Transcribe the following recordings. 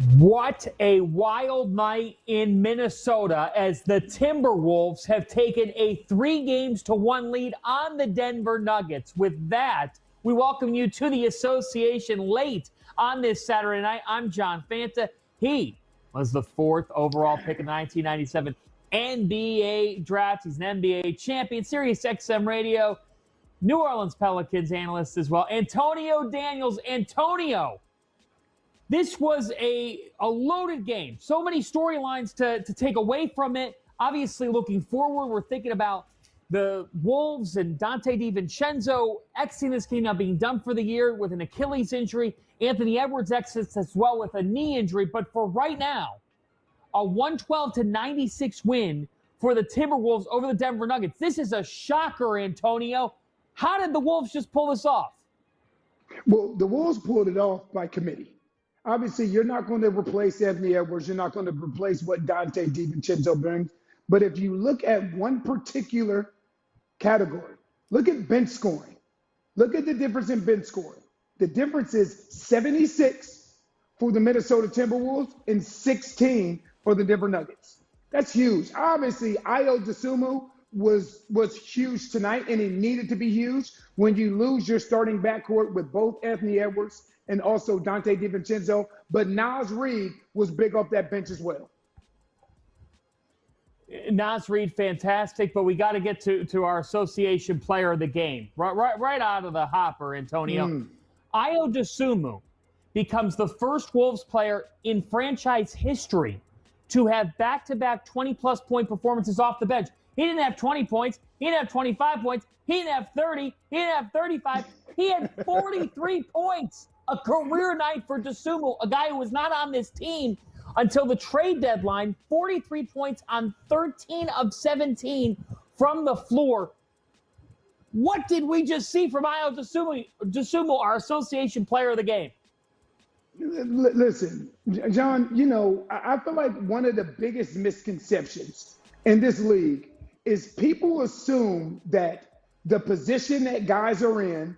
What a wild night in Minnesota as the Timberwolves have taken a 3-1 lead on the Denver Nuggets. With that, we welcome you to the association late on this Saturday night. I'm John Fanta. He was the 4th overall pick in the 1997 NBA draft. He's an NBA champion, Sirius XM Radio, New Orleans Pelicans analyst as well. Antonio Daniels. Antonio, this was a loaded game. So many storylines to take away from it. Obviously, looking forward, we're thinking about the Wolves and Dante DiVincenzo exiting this game, now being done for the year with an Achilles injury. Anthony Edwards exits as well with a knee injury. But for right now, a 112-96 win for the Timberwolves over the Denver Nuggets. This is a shocker, Antonio. How did the Wolves just pull this off? Well, the Wolves pulled it off by committee. Obviously, you're not going to replace Anthony Edwards. You're not going to replace what Dante DiVincenzo brings. But if you look at one particular category, look at bench scoring. Look at the difference in bench scoring. The difference is 76 for the Minnesota Timberwolves and 16 for the Denver Nuggets. That's huge. Obviously, Ayo Dosunmu was huge tonight, and he needed to be huge when you lose your starting backcourt with both Anthony Edwards and also Dante DiVincenzo. But Naz Reid was big off that bench as well. Naz Reid, fantastic, but we got to get to our association player of the game. Right out of the hopper, Antonio. Ayo Dosunmu becomes the first Wolves player in franchise history to have back-to-back 20-plus point performances off the bench. He didn't have 20 points. He didn't have 25 points. He didn't have 30. He didn't have 35. He had 43 points. A career night for Dosunmu, a guy who was not on this team until the trade deadline. 43 points on 13 of 17 from the floor. What did we just see from Ayo Dosunmu, our association player of the game? Listen, John, I feel like one of the biggest misconceptions in this league is people assume that the position that guys are in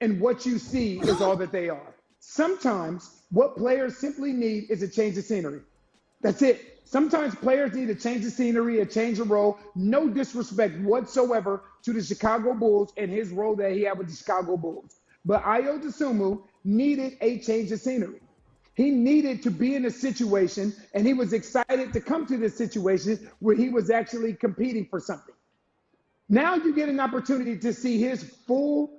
and what you see is all that they are. Sometimes what players simply need is a change of scenery. That's it. Sometimes players need a change of scenery, a change of role. No disrespect whatsoever to the Chicago Bulls and his role that he had with the Chicago Bulls. But Ayo Dosunmu needed a change of scenery. He needed to be in a situation, and he was excited to come to this situation where he was actually competing for something. Now you get an opportunity to see his full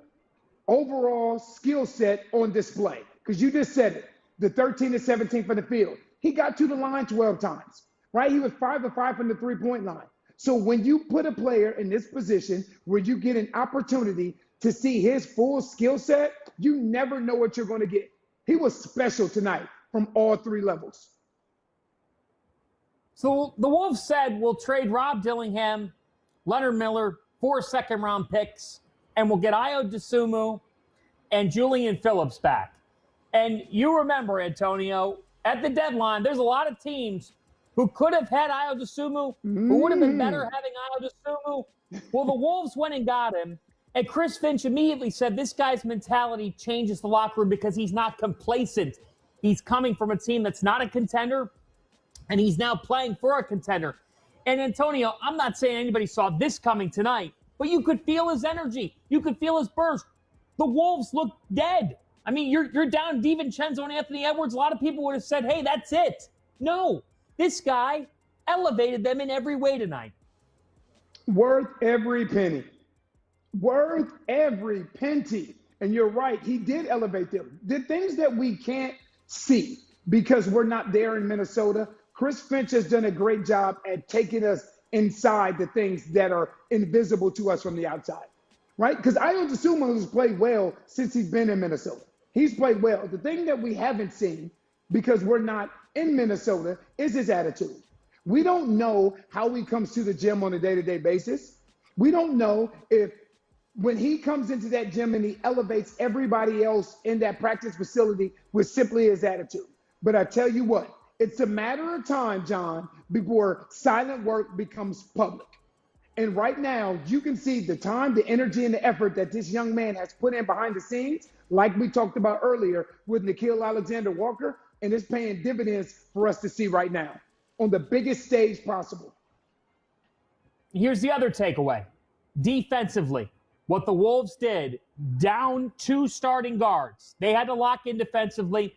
overall skill set on display. Because you just said it, the 13 to 17 from the field. He got to the line 12 times, right? He was 5 of 5 from the three-point line. So when you put a player in this position where you get an opportunity to see his full skill set, you never know what you're going to get. He was special tonight from all three levels. So the Wolves said we'll trade Rob Dillingham, Leonard Miller, 4 second-round picks, and we'll get Ayo Dosunmu and Julian Phillips back. And you remember, Antonio, at the deadline, there's a lot of teams who could have had Ayo Dosunmu, who would have been better having Ayo Dosunmu. Well, the Wolves went and got him, and Chris Finch immediately said this guy's mentality changes the locker room because he's not complacent. He's coming from a team that's not a contender, and he's now playing for a contender. And Antonio, I'm not saying anybody saw this coming tonight, but you could feel his energy. You could feel his burst. The Wolves look dead. I mean, you're down DiVincenzo and Anthony Edwards. A lot of people would have said, hey, that's it. No, this guy elevated them in every way tonight. Worth every penny. Worth every penny. And you're right, he did elevate them. The things that we can't see because we're not there in Minnesota, Chris Finch has done a great job at taking us inside the things that are invisible to us from the outside, right? Because Ayo Dosunmu has played well since he's been in Minnesota. He's played well. The thing that we haven't seen, because we're not in Minnesota, is his attitude. We don't know how he comes to the gym on a day-to-day basis. We don't know if when he comes into that gym and he elevates everybody else in that practice facility with simply his attitude. But I tell you what, it's a matter of time, John, before silent work becomes public. And right now, you can see the time, the energy, and the effort that this young man has put in behind the scenes, like we talked about earlier with Nickeil Alexander-Walker. and it's paying dividends for us to see right now on the biggest stage possible. Here's the other takeaway. Defensively, what the Wolves did, down 2 starting guards. They had to lock in defensively,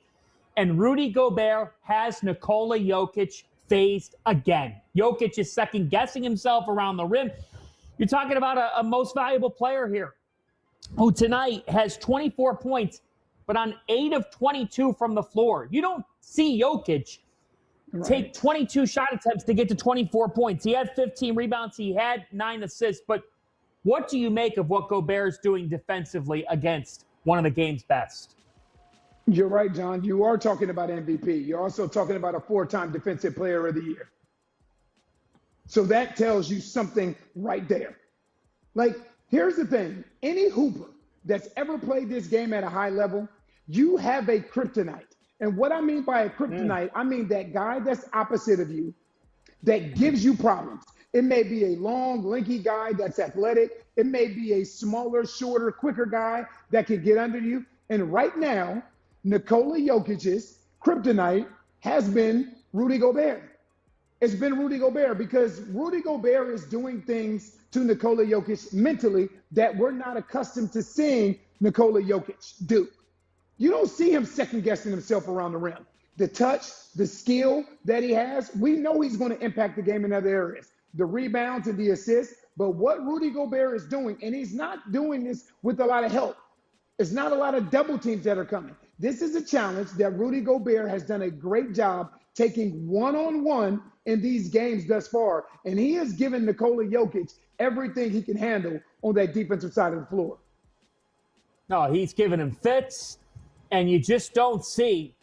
and Rudy Gobert has Nikola Jokic phased again. Jokic is second-guessing himself around the rim. You're talking about a most valuable player here who tonight has 24 points, but on 8 of 22 from the floor. You don't see Jokic take 22 shot attempts to get to 24 points. He had 15 rebounds. He had 9 assists. But what do you make of what Gobert is doing defensively against one of the game's best? You're right, John. You are talking about MVP. You're also talking about a 4-time Defensive Player of the Year. So that tells you something right there. Like, here's the thing. Any hooper that's ever played this game at a high level, you have a kryptonite. And what I mean by a kryptonite, I mean that guy that's opposite of you that gives you problems. It may be a long, lanky guy that's athletic. It may be a smaller, shorter, quicker guy that can get under you. And right now, Nikola Jokic's kryptonite has been Rudy Gobert. It's been Rudy Gobert because Rudy Gobert is doing things to Nikola Jokic mentally that we're not accustomed to seeing Nikola Jokic do. You don't see him second-guessing himself around the rim. The touch, the skill that he has, we know he's going to impact the game in other areas. The rebounds and the assists, but what Rudy Gobert is doing, and he's not doing this with a lot of help. It's not a lot of double teams that are coming. This is a challenge that Rudy Gobert has done a great job taking one-on-one in these games thus far, and he has given Nikola Jokic everything he can handle on that defensive side of the floor. No, he's giving him fits, and you just don't see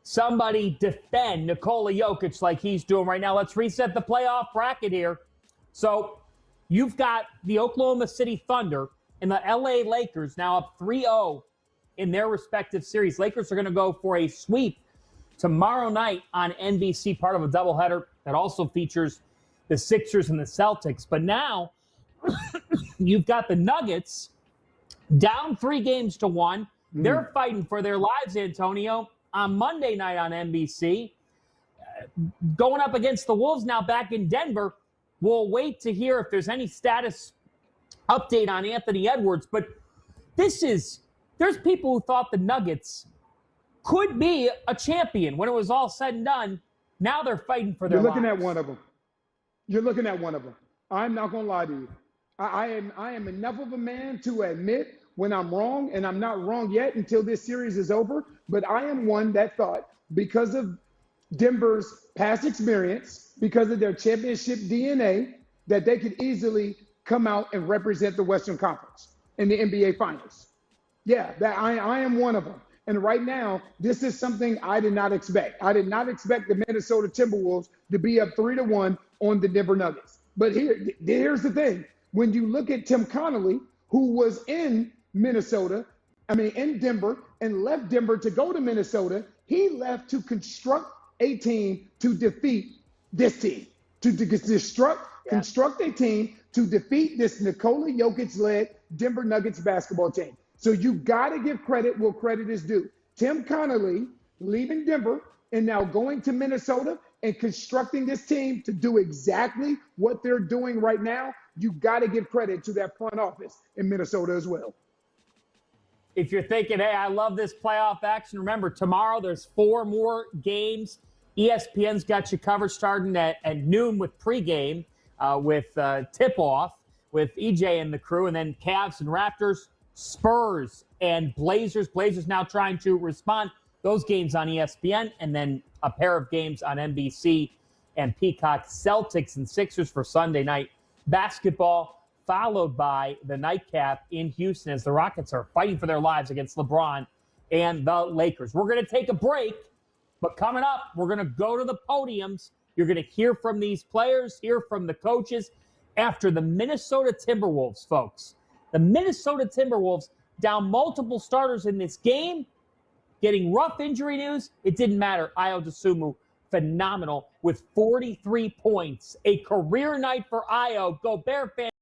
somebody defend Nikola Jokic like he's doing right now. Let's reset the playoff bracket here. So you've got the Oklahoma City Thunder and the LA Lakers now up 3-0 in their respective series. Lakers are going to go for a sweep tomorrow night on NBC, part of a doubleheader that also features the Sixers and the Celtics. But now you've got the Nuggets down 3-1. They're fighting for their lives, Antonio, on Monday night on NBC. Going up against the Wolves now back in Denver. We'll wait to hear if there's any status update on Anthony Edwards. But there's people who thought the Nuggets could be a champion when it was all said and done. Now they're fighting for their lives. You're looking at one of them. I'm not going to lie to you. I am enough of a man to admit when I'm wrong, and I'm not wrong yet until this series is over, but I am one that thought because of Denver's past experience, because of their championship DNA, that they could easily come out and represent the Western Conference in the NBA Finals. Yeah, that I am one of them. And right now, this is something I did not expect. I did not expect the Minnesota Timberwolves to be up 3-1 on the Denver Nuggets. But here's the thing. When you look at Tim Connolly, who was in Denver, and left Denver to go to Minnesota, he left to construct a team to defeat this team, construct a team to defeat this Nikola Jokic-led Denver Nuggets basketball team. So you got to give credit where credit is due. Tim Connolly leaving Denver and now going to Minnesota and constructing this team to do exactly what they're doing right now. You got to give credit to that front office in Minnesota as well. If you're thinking, hey, I love this playoff action, remember, tomorrow there's 4 more games. ESPN's got you covered starting at noon with pregame, with tip-off, with EJ and the crew, and then Cavs and Raptors, Spurs and Blazers. Blazers now trying to respond. Those games on ESPN, and then a pair of games on NBC and Peacock. Celtics and Sixers for Sunday night basketball, followed by the nightcap in Houston as the Rockets are fighting for their lives against LeBron and the Lakers. We're going to take a break, but coming up, we're going to go to the podiums. You're going to hear from these players, hear from the coaches after the Minnesota Timberwolves, folks. The Minnesota Timberwolves down multiple starters in this game, getting rough injury news. It didn't matter. Ayo Dosunmu, phenomenal with 43 points. A career night for Ayo. Gobert fans.